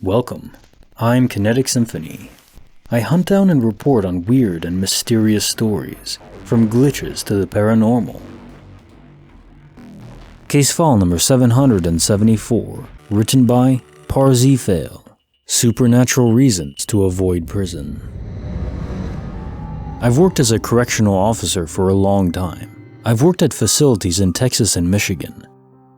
Welcome, I'm Kinetic Symphony. I hunt down and report on weird and mysterious stories, from glitches to the paranormal. Case file number 774, written by Parzyfail, Supernatural Reasons to Avoid Prison. I've worked as a correctional officer for a long time. I've worked at facilities in Texas and Michigan.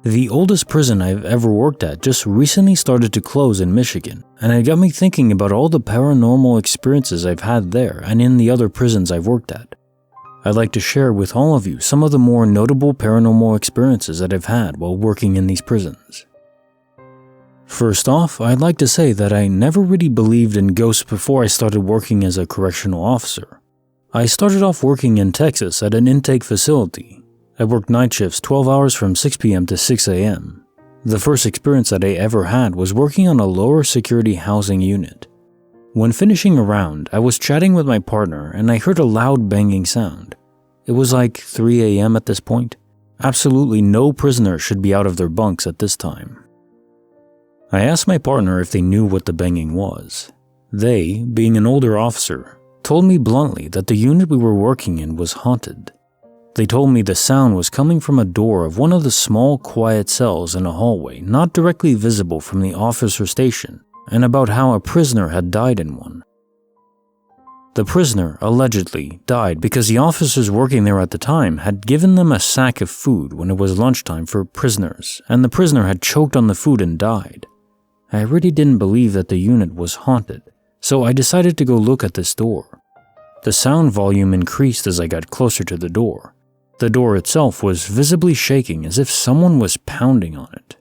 The oldest prison I've ever worked at just recently started to close in Michigan, and it got me thinking about all the paranormal experiences I've had there and in the other prisons I've worked at. I'd like to share with all of you some of the more notable paranormal experiences that I've had while working in these prisons. First off, I'd like to say that I never really believed in ghosts before I started working as a correctional officer. I started off working in Texas at an intake facility. I worked night shifts 12 hours from 6 p.m. to 6 a.m. The first experience that I ever had was working on a lower security housing unit. When finishing a round, I was chatting with my partner and I heard a loud banging sound. It was like 3 a.m. at this point. Absolutely no prisoner should be out of their bunks at this time. I asked my partner if they knew what the banging was. They, being an older officer, told me bluntly that the unit we were working in was haunted. They told me the sound was coming from a door of one of the small, quiet cells in a hallway not directly visible from the officer station, and about how a prisoner had died in one. The prisoner, allegedly, died because the officers working there at the time had given them a sack of food when it was lunchtime for prisoners, and the prisoner had choked on the food and died. I really didn't believe that the unit was haunted, so I decided to go look at this door. The sound volume increased as I got closer to the door. The door itself was visibly shaking as if someone was pounding on it.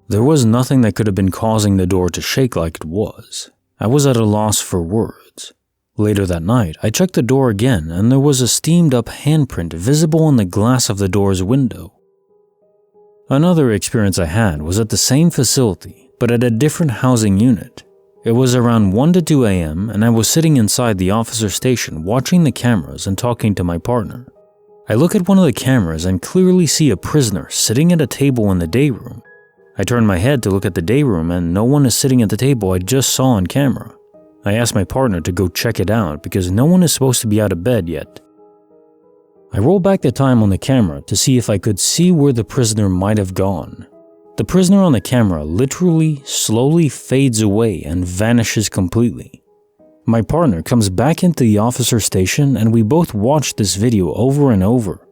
There was nothing that could have been causing the door to shake like it was. I was at a loss for words. Later that night, I checked the door again and there was a steamed up handprint visible on the glass of the door's window. Another experience I had was at the same facility, but at a different housing unit. It was around 1 to 2 a.m. and I was sitting inside the officer station watching the cameras and talking to my partner. I look at one of the cameras and clearly see a prisoner sitting at a table in the day room. I turn my head to look at the day room and no one is sitting at the table I just saw on camera. I asked my partner to go check it out because no one is supposed to be out of bed yet. I roll back the time on the camera to see if I could see where the prisoner might have gone. The prisoner on the camera literally slowly fades away and vanishes completely. My partner comes back into the officer station and we both watched this video over and over.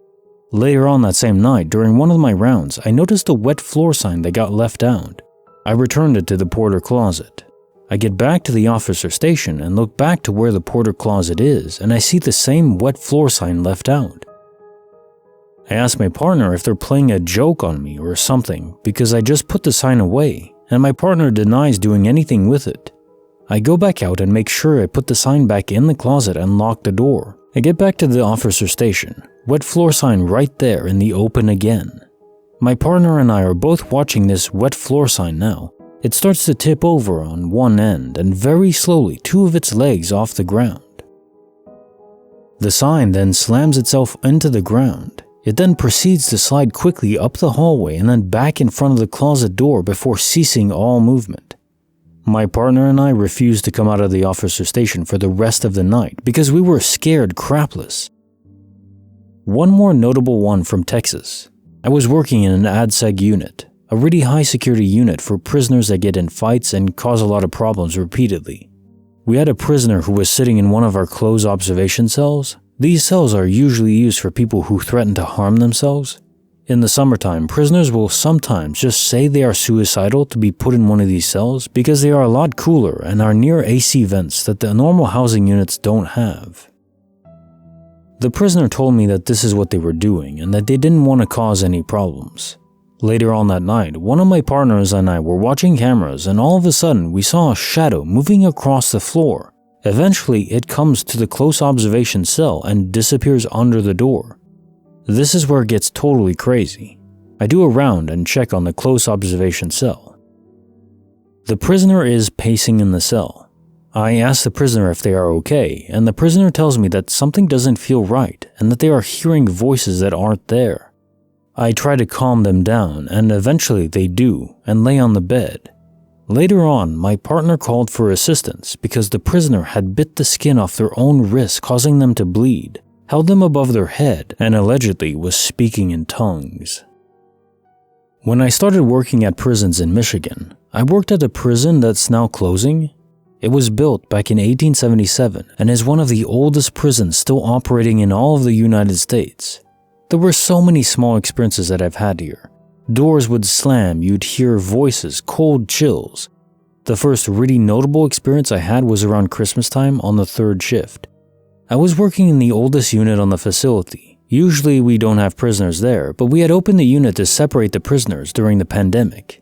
Later on that same night, during one of my rounds, I noticed a wet floor sign that got left out. I returned it to the porter closet. I get back to the officer station and look back to where the porter closet is and I see the same wet floor sign left out. I ask my partner if they're playing a joke on me or something because I just put the sign away and my partner denies doing anything with it. I go back out and make sure I put the sign back in the closet and lock the door. I get back to the officer station, wet floor sign right there in the open again. My partner and I are both watching this wet floor sign now. It starts to tip over on one end and very slowly 2 of its legs off the ground. The sign then slams itself into the ground. It then proceeds to slide quickly up the hallway and then back in front of the closet door before ceasing all movement. My partner and I refused to come out of the officer station for the rest of the night because we were scared crapless. One more notable one from Texas. I was working in an ADSEG unit, a really high security unit for prisoners that get in fights and cause a lot of problems repeatedly. We had a prisoner who was sitting in one of our closed observation cells. These cells are usually used for people who threaten to harm themselves. In the summertime, prisoners will sometimes just say they are suicidal to be put in one of these cells because they are a lot cooler and are near AC vents that the normal housing units don't have. The prisoner told me that this is what they were doing and that they didn't want to cause any problems. Later on that night, one of my partners and I were watching cameras and all of a sudden we saw a shadow moving across the floor. Eventually, it comes to the close observation cell and disappears under the door. This is where it gets totally crazy. I do a round and check on the close observation cell. The prisoner is pacing in the cell. I ask the prisoner if they are okay, and the prisoner tells me that something doesn't feel right and that they are hearing voices that aren't there. I try to calm them down, and eventually they do and lay on the bed. Later on, my partner called for assistance because the prisoner had bit the skin off their own wrists, causing them to bleed, held them above their head, and allegedly was speaking in tongues. When I started working at prisons in Michigan, I worked at a prison that's now closing. It was built back in 1877 and is one of the oldest prisons still operating in all of the United States. There were so many small experiences that I've had here. Doors would slam, you'd hear voices, cold chills. The first really notable experience I had was around Christmas time on the third shift. I was working in the oldest unit on the facility. Usually we don't have prisoners there, but we had opened the unit to separate the prisoners during the pandemic.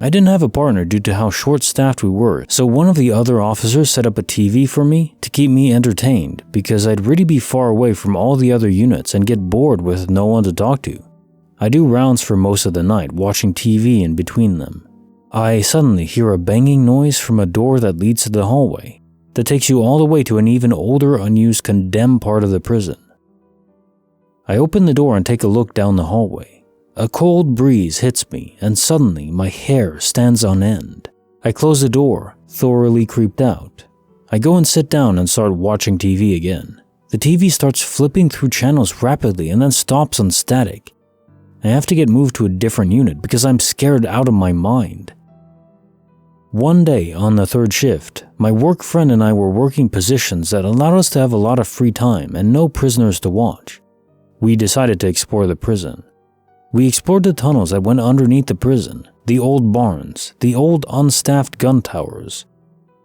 I didn't have a partner due to how short-staffed we were, so one of the other officers set up a TV for me to keep me entertained because I'd really be far away from all the other units and get bored with no one to talk to. I do rounds for most of the night, watching TV in between them. I suddenly hear a banging noise from a door that leads to the hallway that takes you all the way to an even older, unused, condemned part of the prison. I open the door and take a look down the hallway. A cold breeze hits me, and suddenly my hair stands on end. I close the door, thoroughly creeped out. I go and sit down and start watching TV again. The TV starts flipping through channels rapidly and then stops on static. I have to get moved to a different unit because I'm scared out of my mind. One day on the third shift, my work friend and I were working positions that allowed us to have a lot of free time and no prisoners to watch. We decided to explore the prison. We explored the tunnels that went underneath the prison, the old barns, the old unstaffed gun towers.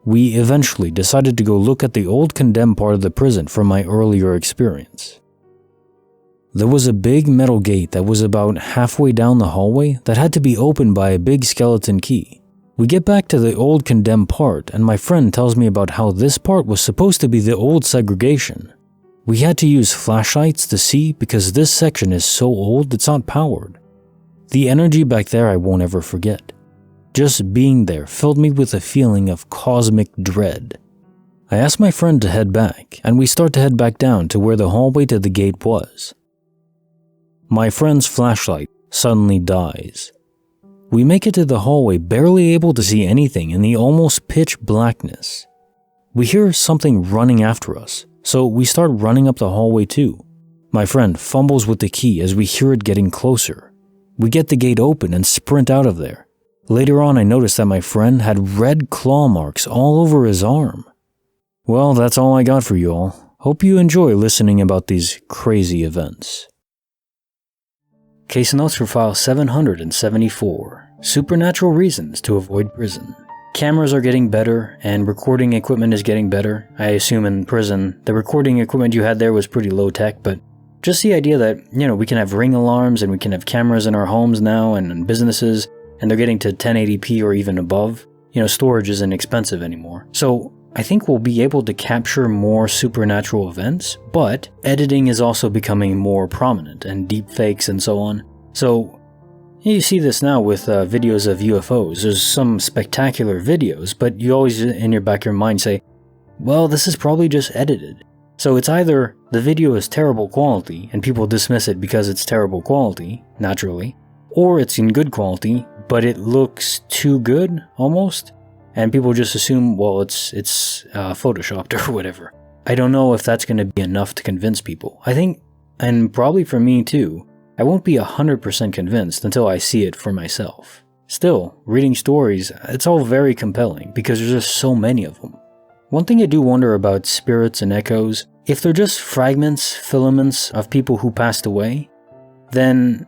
We eventually decided to go look at the old condemned part of the prison from my earlier experience. There was a big metal gate that was about halfway down the hallway that had to be opened by a big skeleton key. We get back to the old condemned part and my friend tells me about how this part was supposed to be the old segregation. We had to use flashlights to see because this section is so old it's not powered. The energy back there I won't ever forget. Just being there filled me with a feeling of cosmic dread. I asked my friend to head back and we start to head back down to where the hallway to the gate was. My friend's flashlight suddenly dies. We make it to the hallway barely able to see anything in the almost pitch blackness. We hear something running after us, so we start running up the hallway too. My friend fumbles with the key as we hear it getting closer. We get the gate open and sprint out of there. Later on I noticed that my friend had red claw marks all over his arm. Well, that's all I got for you all. Hope you enjoy listening about these crazy events. Case notes for file 774, Supernatural Reasons to Avoid Prison. Cameras are getting better and recording equipment is getting better. I assume in prison, the recording equipment you had there was pretty low tech, but just the idea that, we can have ring alarms and we can have cameras in our homes now and in businesses, and they're getting to 1080p or even above. Storage isn't expensive anymore. So I think we'll be able to capture more supernatural events, but editing is also becoming more prominent and deepfakes and so on. So you see this now with videos of UFOs. There's some spectacular videos, but you always in your back of your mind say, well, this is probably just edited. So it's either the video is terrible quality and people dismiss it because it's terrible quality, naturally, or it's in good quality, but it looks too good almost. And people just assume, well, it's photoshopped or whatever. I don't know if that's going to be enough to convince people. I think, and probably for me too, I won't be 100% convinced until I see it for myself. Still, reading stories, it's all very compelling because there's just so many of them. One thing I do wonder about spirits and echoes, if they're just fragments, filaments of people who passed away, then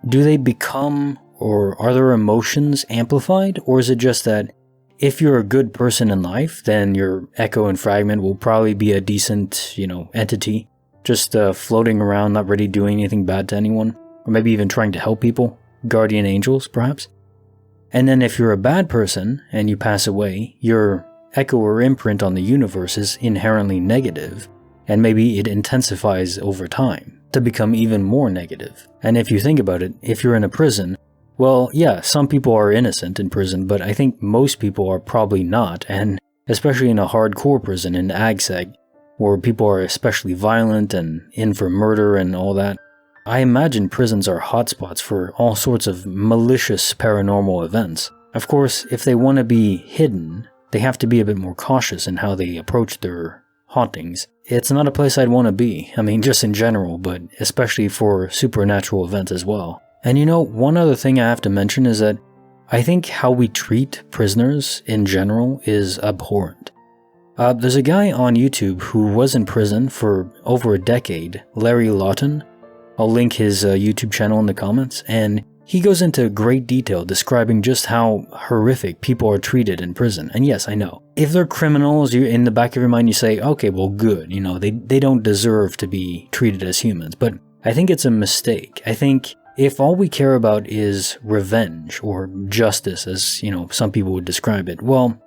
do they become, or are their emotions amplified? Or is it just that if you're a good person in life, then your echo and fragment will probably be a decent, entity, just floating around, not really doing anything bad to anyone, or maybe even trying to help people, guardian angels, perhaps. And then if you're a bad person and you pass away, your echo or imprint on the universe is inherently negative, and maybe it intensifies over time to become even more negative. And if you think about it, if you're in a prison, well, yeah, some people are innocent in prison, but I think most people are probably not, and especially in a hardcore prison in AgSeg, where people are especially violent and in for murder and all that. I imagine prisons are hotspots for all sorts of malicious paranormal events, Of course, if they want to be hidden, they have to be a bit more cautious in how they approach their hauntings. It's not a place I'd want to be. I mean, just in general, but especially for supernatural events as well. And you know, one other thing I have to mention is that I think how we treat prisoners in general is abhorrent. There's a guy on YouTube who was in prison for over a decade, Larry Lawton. I'll link his YouTube channel in the comments, and he goes into great detail describing just how horrific people are treated in prison. And yes, I know. If they're criminals, you in the back of your mind you say, okay, well good, you know, they don't deserve to be treated as humans. But I think it's a mistake. I think if all we care about is revenge or justice, as, you know, some people would describe it, well,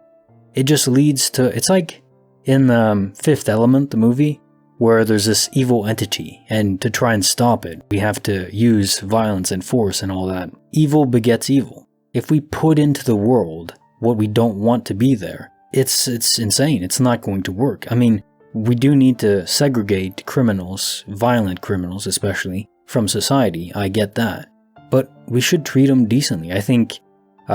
it just leads to, it's like in Fifth Element, the movie, where there's this evil entity, and to try and stop it, we have to use violence and force and all that. Evil begets evil. If we put into the world what we don't want to be there, it's insane. It's not going to work. I mean, we do need to segregate criminals, violent criminals especially, from society. I get that. But we should treat them decently. I think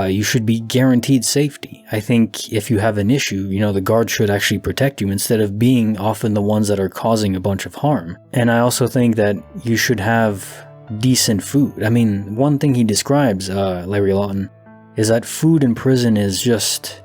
you should be guaranteed safety. I think if you have an issue, you know, the guard should actually protect you instead of being often the ones that are causing a bunch of harm. And I also think that you should have decent food. I mean, one thing he describes, Larry Lawton, is that food in prison is just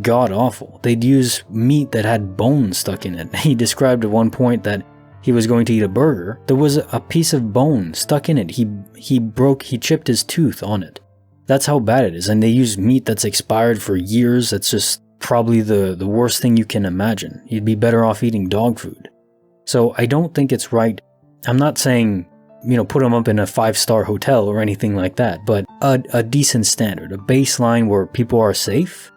god-awful. They'd use meat that had bones stuck in it. He described at one point that he was going to eat a burger. There was a piece of bone stuck in it. He chipped his tooth on it. That's how bad it is, and they use meat that's expired for years. That's just probably the worst thing you can imagine. You'd be better off eating dog food. So I don't think it's right. I'm not saying, you know, put them up in a 5-star hotel or anything like that, but a decent standard, a baseline where people are safe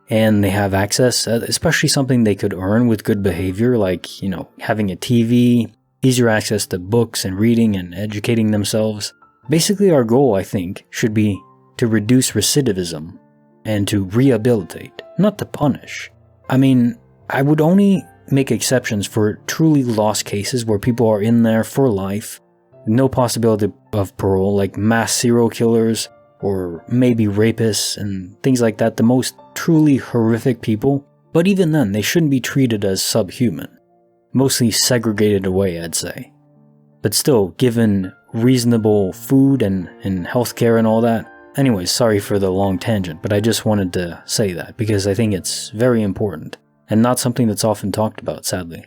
and they have access, especially something they could earn with good behavior, like, you know, having a TV, easier access to books and reading and educating themselves. Basically, our goal, I think, should be to reduce recidivism and to rehabilitate, not to punish. I mean, I would only make exceptions for truly lost cases where people are in there for life, no possibility of parole, like mass serial killers or maybe rapists and things like that, the most truly horrific people. But even then, they shouldn't be treated as subhuman, mostly segregated away, I'd say. But still, given reasonable food and healthcare and all that. Anyways, sorry for the long tangent, but I just wanted to say that because I think it's very important and not something that's often talked about, sadly.